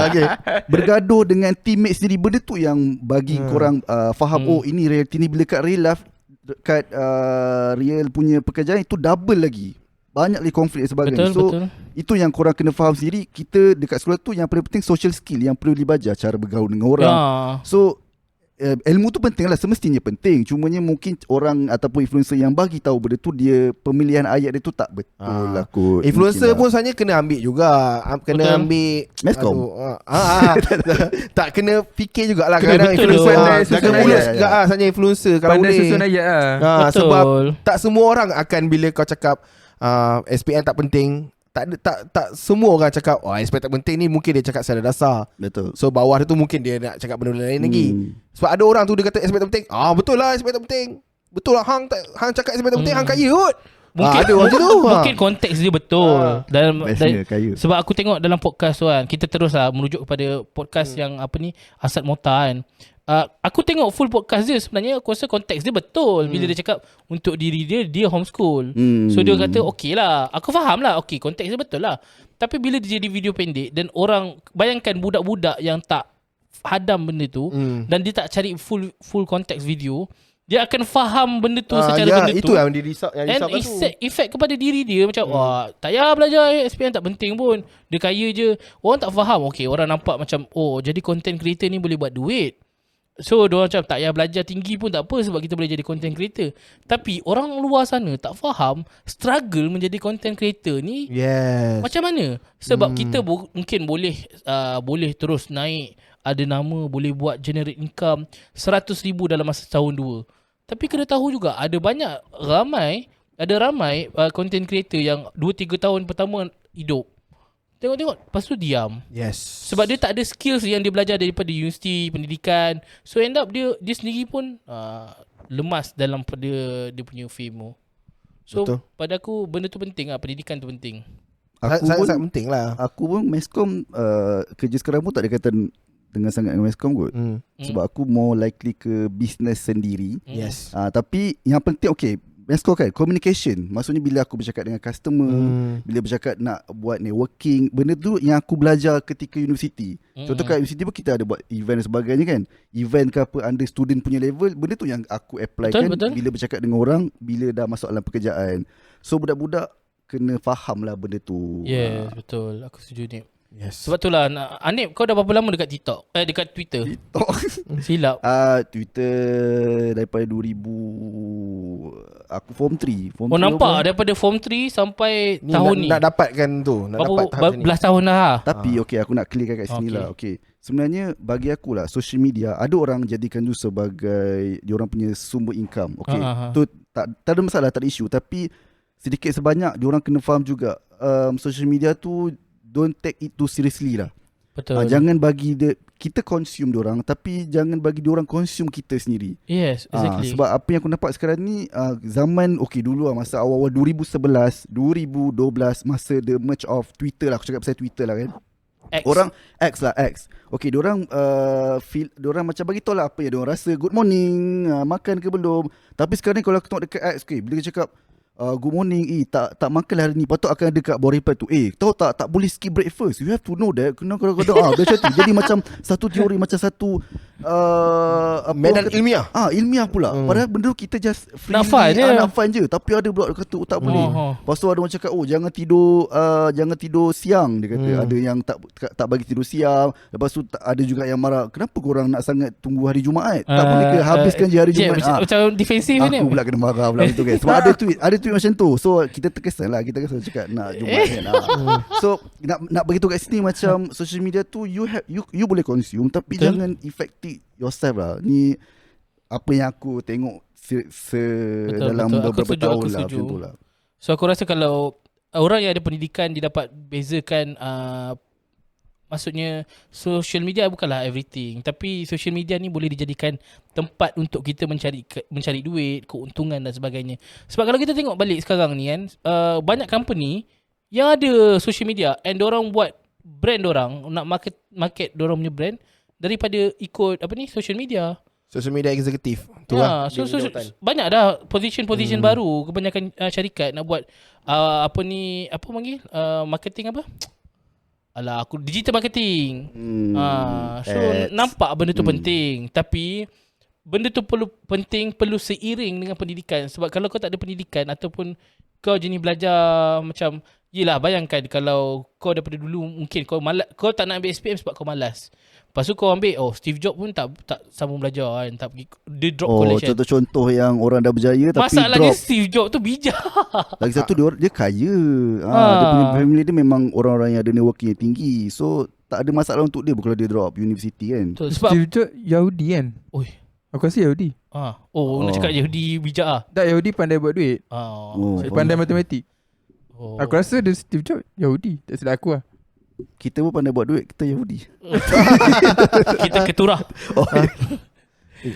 Okay. Bergaduh dengan teammate sendiri. Benda tu yang bagi korang faham, ini reality ni. Bila kat real life, kat real punya pekerjaan itu double lagi, banyak lagi konflik dan sebagainya. Betul. Itu yang korang kena faham sendiri. Kita dekat sekolah tu yang paling penting social skill yang perlu dibajar, cara bergaul dengan orang. So ilmu tu penting lah, semestinya penting. Cumanya mungkin orang ataupun influencer yang bagi tahu benda tu, dia pemilihan ayat dia tu tak betul lah kot. Influencer pun sebenarnya kena ambil juga. Kena ambil Meskom. Tak kena fikir jugalah. Kadang influencer jaga mulut Ya. juga sebenarnya influencer kalau pandai boleh. susun ayat lah. Betul. Sebab tak semua orang akan, bila kau cakap SPM tak penting, tak semua orang cakap SPM tak penting ni, mungkin dia cakap secara dasar. Betul. So bawah dia tu mungkin dia nak cakap benda lain lagi. Sebab ada orang tu dia kata SPM tak penting. Betul lah SPM tak penting. Betul lah hang cakap SPM tak penting, hang kaya kot. Mungkin ada orang tu. Mungkin konteks dia betul. Dalam kaya. sebab aku tengok dalam podcast tu kan, kita terus lah merujuk kepada podcast yang Asad Mota kan. Aku tengok full podcast dia, sebenarnya aku rasa konteks dia betul. Bila dia cakap untuk diri dia homeschool. So dia kata okey lah, aku faham lah, okey konteks dia betul lah. Tapi bila dia jadi video pendek dan orang, bayangkan budak-budak yang tak hadam benda tu, dan dia tak cari full konteks video, dia akan faham benda tu secara benda itu tu. yang dirisau, yang And risau effect kepada diri dia macam tak payah belajar SPM tak penting pun, dia kaya je. Orang tak faham. Okay, orang nampak macam jadi content creator ni boleh buat duit. So diorang macam tak payah belajar tinggi pun tak apa, sebab kita boleh jadi content creator. Tapi orang luar sana tak faham struggle menjadi content creator ni macam mana. Sebab kita mungkin boleh terus naik, ada nama, boleh buat generate income 100,000 dalam masa tahun 2. Tapi kena tahu juga ada ramai content creator yang 2-3 tahun pertama hidup, tengok lepas tu diam. Sebab dia tak ada skills yang dia belajar daripada universiti, pendidikan. So end up dia sendiri pun lemas dalam pada dia punya fame. So Betul. pada aku benda tu penting lah. Pendidikan tu penting. Sangat penting lah. Aku pun Meskom kerja sekarang pun tak ada kaitan dengan sangat dengan Meskom kot. Sebab aku more likely ke business sendiri. Yes. Tapi yang penting Meskom kan communication. Maksudnya bila aku bercakap dengan customer, bila bercakap nak buat networking, benda tu yang aku belajar ketika universiti. Contoh kat universiti pun kita ada buat event dan sebagainya kan. Event ke apa under student punya level, benda tu yang aku apply kan bila bercakap dengan orang bila dah masuk dalam pekerjaan. So budak-budak kena faham lah benda tu. Yes, betul. Aku setuju ni. Yes. Sebab tu lah Anip, kau dah berapa lama dekat TikTok? Dekat Twitter? Silap. Twitter daripada 2000 aku form 3. Oh nampak daripada form 3 sampai tahun ni. Nak dapatkan tu. Nak dapat tahap belas tahun dah. Tapi aku nak clearkan kat sini lah. Sebenarnya bagi aku lah social media ada orang jadikan tu sebagai diorang punya sumber income. Tu tak ada masalah, tak ada isu. Tapi sedikit sebanyak diorang kena faham juga social media tu don't take it too seriously lah. Betul. Jangan bagi kita consume diorang, tapi jangan bagi diorang consume kita sendiri. Yes, exactly. Sebab apa yang aku nampak sekarang ni zaman dulu lah masa awal-awal 2011, 2012 masa the merge of Twitter lah. Aku cakap pasal Twitter lah kan. X. Orang X. Diorang diorang macam bagi tahu lah apa yang diorang rasa. Good morning, makan ke belum. Tapi sekarang ni kalau aku tengok dekat X, bila dia cakap good morning, tak makan hari ni, patut akan ada kat bawah reply tu, tahu tak boleh skip breakfast, you have to know that. Kena kadang-kadang macam tu. Jadi macam satu teori, macam satu medan ilmiah. Ilmiah pula. Padahal benda tu kita just free, nak fun je. Tapi ada pula dia kata tak boleh. Lepas tu ada orang cakap jangan tidur siang, dia kata. Ada yang tak bagi tidur siang. Lepas tu ada juga yang marah, kenapa korang nak sangat tunggu hari Jumaat? Tak boleh ke habiskan je hari Jumaat? Macam defensif ni. Aku pula kena marah pula itu kan. Sebab ada tweet macam tu. So kita terkesan lah, kita kesan cakap nak Jumaat kan. So nak beritahu kat sini macam social media tu you boleh consume, tapi jangan affect yourself lah. Ni apa yang aku tengok dalam beberapa tahun lah macam tu lah. So aku rasa kalau orang yang ada pendidikan dia dapat bezakan maksudnya social media bukanlah everything, tapi social media ni boleh dijadikan tempat untuk kita mencari duit, keuntungan dan sebagainya. Sebab kalau kita tengok balik sekarang ni kan, banyak company yang ada social media and dorang buat brand dorang, nak market dorang punya brand daripada ikut social media. Social media executive tu banyak dah position baru. Kebanyakan syarikat nak buat marketing apa? Aku digital marketing. So nampak benda tu penting, tapi benda tu perlu seiring dengan pendidikan. Sebab kalau kau tak ada pendidikan ataupun kau jenis belajar macam, yelah bayangkan kalau kau daripada dulu mungkin kau tak nak ambil SPM sebab kau malas. Lepas tu kau ambil Steve Jobs pun tak sambung belajar kan, tak pergi, dia drop college. Contoh-contoh yang orang dah berjaya tapi masalahnya drop. Steve Jobs tu bijak. Lagi satu dia kaya. Dia punya family dia memang orang-orang yang ada networking yang tinggi. So tak ada masalah untuk dia kalau dia drop university kan. So, Steve Jobs Yahudi kan. Aku rasa Yahudi. Nak cakap Yahudi bijak ah. Tak, Yahudi pandai buat duit. Pandai matematik. Aku rasa dia Steve Jobs Yahudi. Tak silap aku lah. Kita pun pandai buat duit, kita Yahudi. Kita keturah.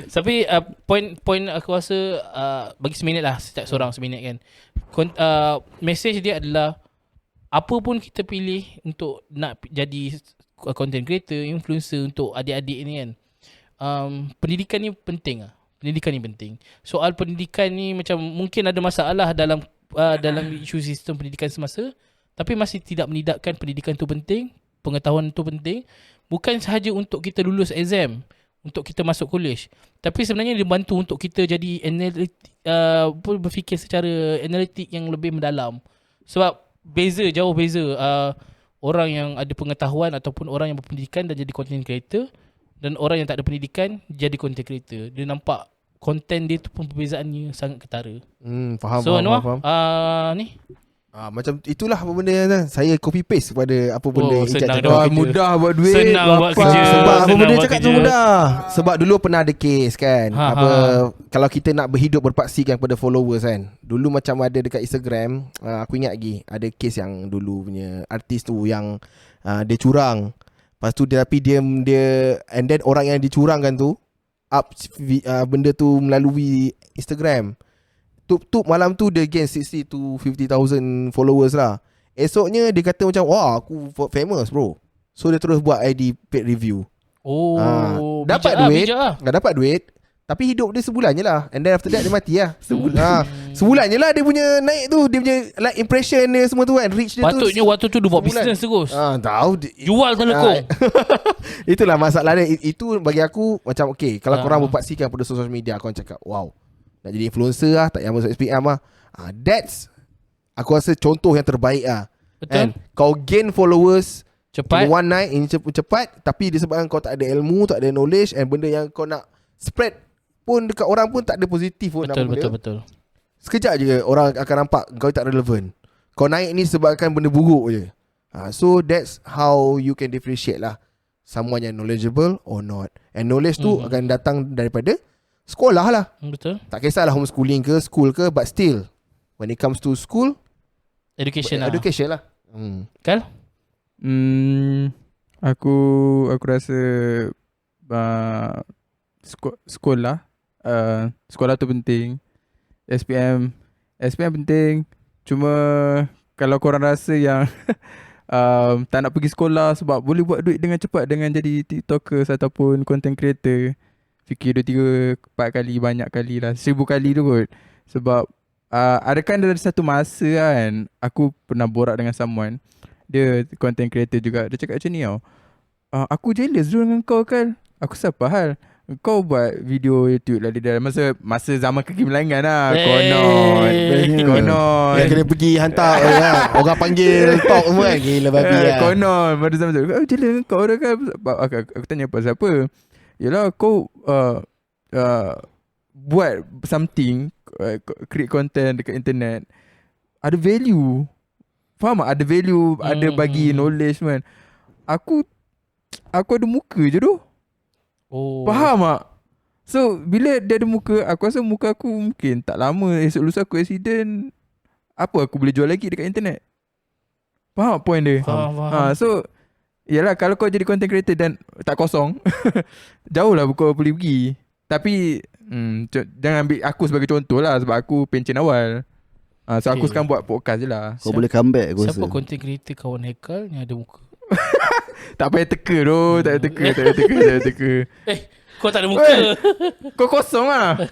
Tapi point aku rasa bagi seminit lah, setiap seorang seminit kan. Message dia adalah apa pun kita pilih untuk nak jadi content creator, influencer untuk adik-adik ni kan, pendidikan ni penting lah. Pendidikan ni penting. Soal pendidikan ni macam mungkin ada masalah dalam isu sistem pendidikan semasa, tapi masih tidak menidakkan pendidikan tu penting, pengetahuan tu penting. Bukan sahaja untuk kita lulus exam, untuk kita masuk college, tapi sebenarnya dia bantu untuk kita jadi berfikir secara analitik yang lebih mendalam. Sebab jauh beza orang yang ada pengetahuan ataupun orang yang berpendidikan dan jadi content creator, dan orang yang tak ada pendidikan jadi content creator. Dia nampak konten dia tu pun perbezaannya sangat ketara. Faham. So Anwar, ni macam itulah apa benda kan. Saya copy paste kepada apa benda Ijat cakap. Mudah buat duit, senang buat kerja. Sebab apa benda cakap tu mudah. Sebab dulu pernah ada case kan. Kalau kita nak berhidup berpaksikan kepada followers kan. Dulu macam ada dekat Instagram, aku ingat lagi ada case yang dulu punya artis tu yang dia curang. Lepas tu dia and then orang yang dicurangkan tu up benda tu melalui Instagram. Tup malam tu dia gain 60 to 50,000 followers lah. Esoknya dia kata macam, wah aku famous bro. So dia terus buat ID paid review. Dapat duit. Dapat duit. Tapi hidup dia sebulan je lah. And then after that dia mati lah. Sebulan je lah dia punya naik tu. Dia punya like impression dia semua tu kan. Reach dia Patutnya tu waktu tu dia buat business terus. Tahu Jual telekong. Itulah masalah dia. Itu bagi aku macam okay, kalau korang berpaksikan pada social media, korang cakap wow, nak jadi influencer lah, tak payah masuk SPM lah. That's aku rasa contoh yang terbaik lah. Betul. Kau gain followers Cepat. one night ini cepat. Tapi disebabkan kau tak ada ilmu, tak ada knowledge, and benda yang kau nak spread pun dekat orang pun tak ada positif pun. Betul. Sekejap je orang akan nampak kau tak relevan. Kau naik ni sebabkan benda buruk je. So that's how you can differentiate lah someone yang knowledgeable or not. And knowledge tu akan datang daripada sekolah lah. Betul. Tak kisahlah homeschooling ke, school ke, but still when it comes to school, Education lah. Kal? Aku rasa sekolah sekolah tu penting. SPM penting. Cuma kalau korang rasa yang tak nak pergi sekolah sebab boleh buat duit dengan cepat dengan jadi TikTokers ataupun content creator, fikir 2, 3, 4 kali, banyak kali lah, 1000 kali tu kot. Sebab ada kan dari satu masa kan, aku pernah borak dengan someone, dia content creator juga. Dia cakap macam ni tau, aku jealous dulu dengan kau kan. Aku siapa hal kau buat video YouTube lah dalam masa zaman kegemilangan lah. Konon Yang kena pergi hantar orang panggil talk semua kan. Gila babi lah. Konon pada zaman tu aku jealous dengan kau dah kan. Aku tanya pasal apa. Yelah kau buat something, create content dekat internet, ada value. Faham tak? Ada value, ada bagi knowledge man. Aku ada muka je tu. Faham tak? So bila dia ada muka, aku rasa muka aku mungkin tak lama esok lusa aku accident, apa aku boleh jual lagi dekat internet. Faham point dia? Faham. So yalah, kalau kau jadi content creator dan tak kosong jauh lah kau boleh pergi. Tapi jangan ambil aku sebagai contoh lah, sebab aku pencen awal. So aku sekarang buat podcast je lah. Kau boleh comeback aku rasa. Siapa content creator kawan Haikal yang ada muka? Tak payah teka tu. Tak payah teka. Kau tak ada muka. Kau kosong lah.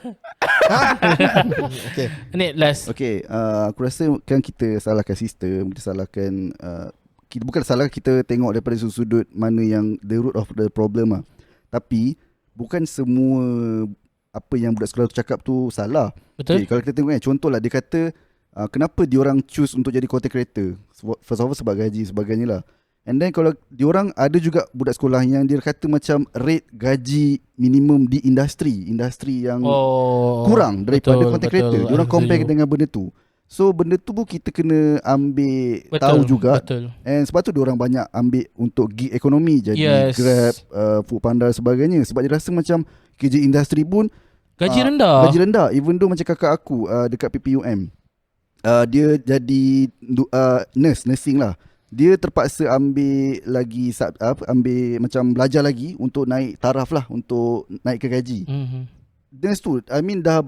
Okay. Ni last. Okay, aku rasa kan kita salahkan sistem, kita salahkan kita bukan salahkan, kita tengok daripada sudut mana yang the root of the problem lah. Tapi bukan semua apa yang budak sekolah tu cakap tu salah. Betul. Okay, kalau kita tengok contohlah dia kata kenapa diorang choose untuk jadi content creator. First of all sebab gaji sebagainya lah. And then kalau diorang ada juga budak sekolah yang dia kata macam rate gaji minimum di industri yang kurang daripada content creator. Diorang compare dengan benda tu. So benda tu pun kita kena ambil tahu juga. And sebab tu diorang banyak ambil untuk gig ekonomi, jadi Grab, Foodpanda sebagainya. Sebab dia rasa macam kerja industri pun gaji rendah. Even though macam kakak aku dekat PPUM, dia jadi nursing lah. Dia terpaksa ambil lagi ambil macam belajar lagi untuk naik taraf lah, untuk naik ke gaji. Nurse tu dah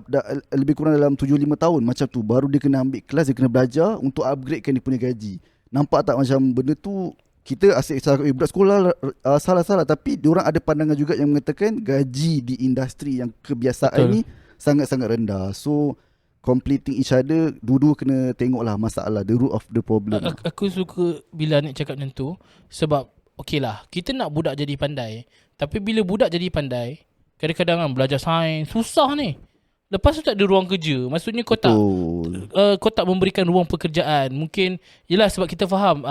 lebih kurang dalam 7-5 tahun macam tu, baru dia kena ambil kelas, dia kena belajar untuk upgradekan dia punya gaji. Nampak tak macam benda tu kita asyik cakap budak sekolah salah-salah, tapi diorang ada pandangan juga yang mengatakan gaji di industri yang kebiasaan ni sangat-sangat rendah. So completing each other, dua-dua kena tengoklah masalah, the root of the problem. Aku suka bila Anik cakap macam tu, sebab okey lah, kita nak budak jadi pandai, tapi bila budak jadi pandai, kadang-kadang kan belajar sains susah ni. Lepas tu tak ada ruang kerja. Maksudnya kau tak memberikan ruang pekerjaan. Mungkin yelah sebab kita faham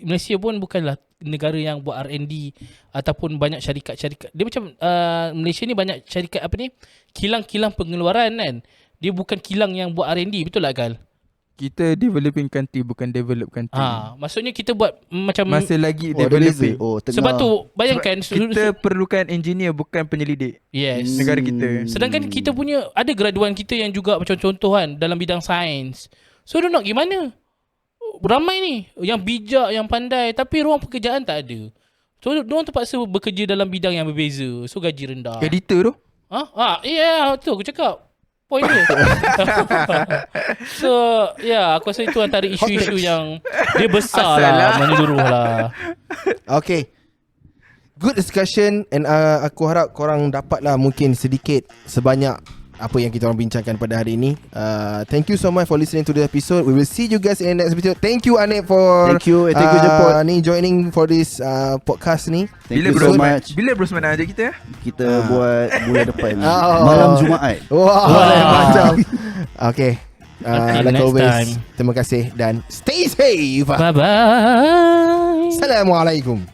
Malaysia pun bukanlah negara yang buat R&D ataupun banyak syarikat-syarikat. Dia macam Malaysia ni banyak syarikat apa ni, kilang-kilang pengeluaran kan. Dia bukan kilang yang buat R&D, betul tak Gal? Kita developing country, bukan develop country. Maksudnya kita buat macam masih lagi developing. Sebab tu bayangkan kita perlukan engineer, bukan penyelidik. Yes. Negara kita. Sedangkan kita punya ada graduan kita yang juga macam contoh kan dalam bidang sains. So dia nak gimana? Ramai ni yang bijak, yang pandai, tapi ruang pekerjaan tak ada. So diorang terpaksa bekerja dalam bidang yang berbeza. So gaji rendah. Editor tu? Ya, tu aku cakap. point dia. So aku rasa itu antara isu-isu yang dia besar lah, menyeluruh lah. Okay, good discussion. And aku harap korang dapatlah mungkin sedikit sebanyak apa yang kita orang bincangkan pada hari ini. Thank you so much for listening to the episode. We will see you guys in the next episode. Thank you Anik for Thank you Jepot ni joining for this podcast ni. Thank you so much. Bila Bruce mana aja kita? Kita buat bulan depan ni. Malam Jumaat. Wah, macam. Okay, Until like next always, time. terima kasih dan stay safe. Bye-bye. Assalamualaikum.